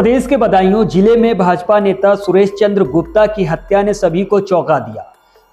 प्रदेश के बदायूं जिले में भाजपा नेता सुरेश चंद्र गुप्ता की हत्या ने सभी को चौंका दिया।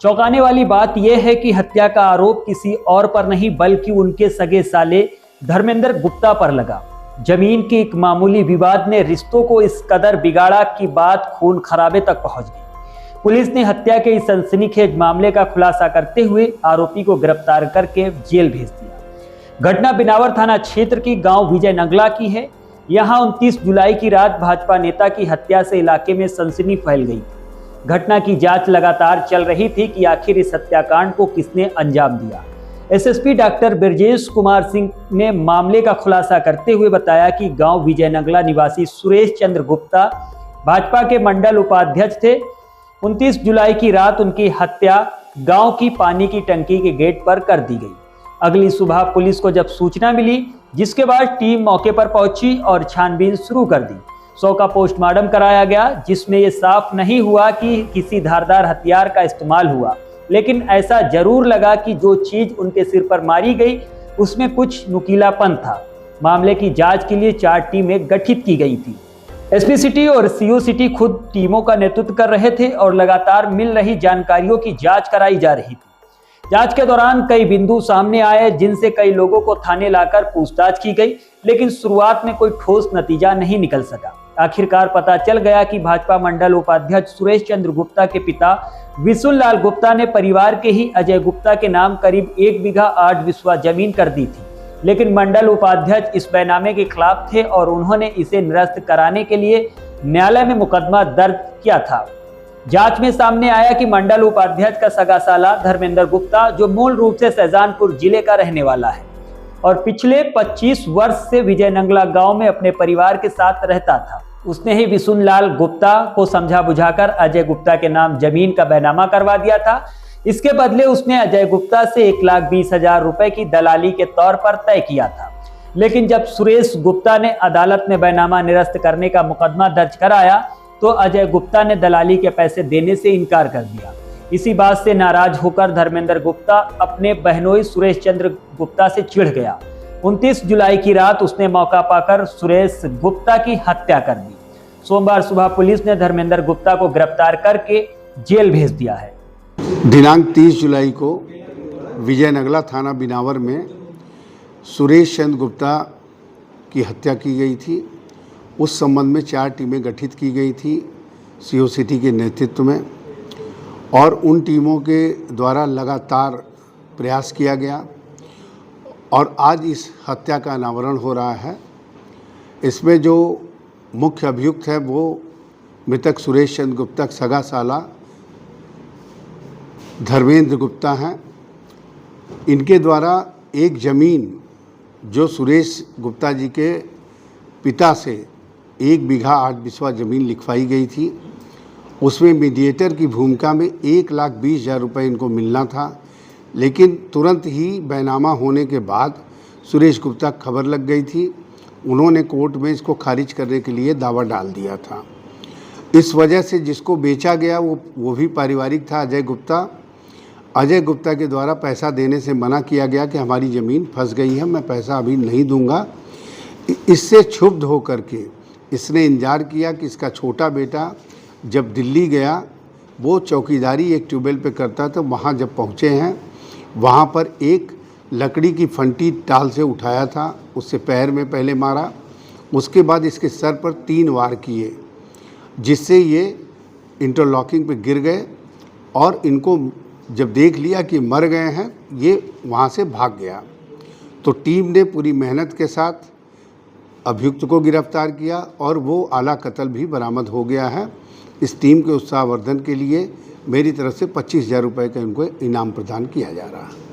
चौंकाने वाली बात यह है कि हत्या का आरोप किसी और पर नहीं बल्कि उनके सगे साले धर्मेंद्र गुप्ता पर लगा। जमीन के एक मामूली विवाद ने रिश्तों को इस कदर बिगाड़ा कि बात खून खराबे तक पहुंच गई। पुलिस ने हत्या के इस सनसनीखेज मामले का खुलासा करते हुए आरोपी को गिरफ्तार करके जेल भेज दिया। घटना बिनावर थाना क्षेत्र की गांव विजय नंगला की है। यहां 29 जुलाई की रात भाजपा नेता की हत्या से इलाके में सनसनी फैल गई। घटना की जांच लगातार चल रही थी कि आखिर इस हत्याकांड को किसने अंजाम दिया। एसएसपी डॉक्टर ब्रजेश कुमार सिंह ने मामले का खुलासा करते हुए बताया कि गांव विजय नंगला निवासी सुरेश चंद्र गुप्ता भाजपा के मंडल उपाध्यक्ष थे। 29 जुलाई की रात उनकी हत्या गांव की पानी की टंकी के गेट पर कर दी गई। अगली सुबह पुलिस को जब सूचना मिली, जिसके बाद टीम मौके पर पहुंची और छानबीन शुरू कर दी। 100 का पोस्टमार्टम कराया गया, जिसमें यह साफ नहीं हुआ कि किसी धारदार हथियार का इस्तेमाल हुआ, लेकिन ऐसा जरूर लगा कि जो चीज उनके सिर पर मारी गई उसमें कुछ नुकीलापन था। मामले की जांच के लिए 4 टीमें गठित की गई थी। एसपी सिटी और सीओ सिटी खुद टीमों का नेतृत्व कर रहे थे और लगातार मिल रही जानकारियों की जांच कराई जा रही थी। जांच के दौरान कई बिंदु सामने आए, जिनसे कई लोगों को थाने लाकर पूछताछ की गई, लेकिन शुरुआत में कोई ठोस नतीजा नहीं निकल सका। आखिरकार पता चल गया कि भाजपा मंडल उपाध्यक्ष सुरेश चंद्र गुप्ता के पिता विशुन लाल गुप्ता ने परिवार के ही अजय गुप्ता के नाम करीब 1 बीघा 8 बिस्वा जमीन कर दी थी, लेकिन मंडल उपाध्यक्ष इस बैनामे के खिलाफ थे और उन्होंने इसे निरस्त कराने के लिए न्यायालय में मुकदमा दर्ज किया था। जांच में सामने आया कि मंडल उपाध्यक्ष का सगा साला धर्मेंद्र गुप्ता, जो मूल रूप से शाहजहानपुर जिले का रहने वाला है और पिछले 25 वर्ष से विजय नंगला गांव में अपने परिवार के साथ रहता था, उसने ही विशुन लाल गुप्ता को समझा बुझाकर अजय गुप्ता के नाम जमीन का बैनामा करवा दिया था। इसके बदले उसने अजय गुप्ता से 1,20,000 रुपए की दलाली के तौर पर तय किया था, लेकिन जब सुरेश गुप्ता ने अदालत में बैनामा निरस्त करने का मुकदमा दर्ज कराया तो अजय गुप्ता ने दलाली के पैसे देने से इनकार कर दिया। इसी बात से नाराज होकर धर्मेंद्र गुप्ता अपने बहनोई सुरेश चंद्र गुप्ता से चिढ़ गया। 29 जुलाई की रात उसने मौका पाकर सुरेश गुप्ता की हत्या कर दी। सोमवार सुबह पुलिस ने धर्मेंद्र गुप्ता को गिरफ्तार करके जेल भेज दिया है। दिनांक 30 जुलाई को विजय नंगला थाना बिनावर में सुरेश चंद्र गुप्ता की हत्या की गई थी। उस संबंध में 4 टीमें गठित की गई थी सीओ सिटी के नेतृत्व में, और उन टीमों के द्वारा लगातार प्रयास किया गया और आज इस हत्या का अनावरण हो रहा है। इसमें जो मुख्य अभियुक्त है वो मृतक सुरेश चंद्र गुप्ता का सगा साला धर्मेंद्र गुप्ता हैं। इनके द्वारा एक ज़मीन जो सुरेश गुप्ता जी के पिता से 1 बीघा 8 बिस्वा ज़मीन लिखवाई गई थी, उसमें मीडिएटर की भूमिका में 1,20,000 रुपये इनको मिलना था, लेकिन तुरंत ही बैनामा होने के बाद सुरेश गुप्ता खबर लग गई थी। उन्होंने कोर्ट में इसको खारिज करने के लिए दावा डाल दिया था। इस वजह से जिसको बेचा गया वो भी पारिवारिक था, अजय गुप्ता। अजय गुप्ता के द्वारा पैसा देने से मना किया गया कि हमारी ज़मीन फंस गई है, मैं पैसा अभी नहीं दूंगा। इससे क्षुब्ध होकर के इसने इंतजार किया कि इसका छोटा बेटा जब दिल्ली गया, वो चौकीदारी एक ट्यूबवेल पे करता था। वहाँ जब पहुँचे हैं, वहाँ पर एक लकड़ी की फंटी टाल से उठाया था, उससे पैर में पहले मारा, उसके बाद इसके सर पर 3 वार किए, जिससे ये इंटरलॉकिंग पे गिर गए और इनको जब देख लिया कि मर गए हैं, ये वहाँ से भाग गया। तो टीम ने पूरी मेहनत के साथ अभियुक्त को गिरफ्तार किया और वो आला कत्ल भी बरामद हो गया है। इस टीम के उत्साहवर्धन के लिए मेरी तरफ से 25,000 रुपये का इनको इनाम प्रदान किया जा रहा है।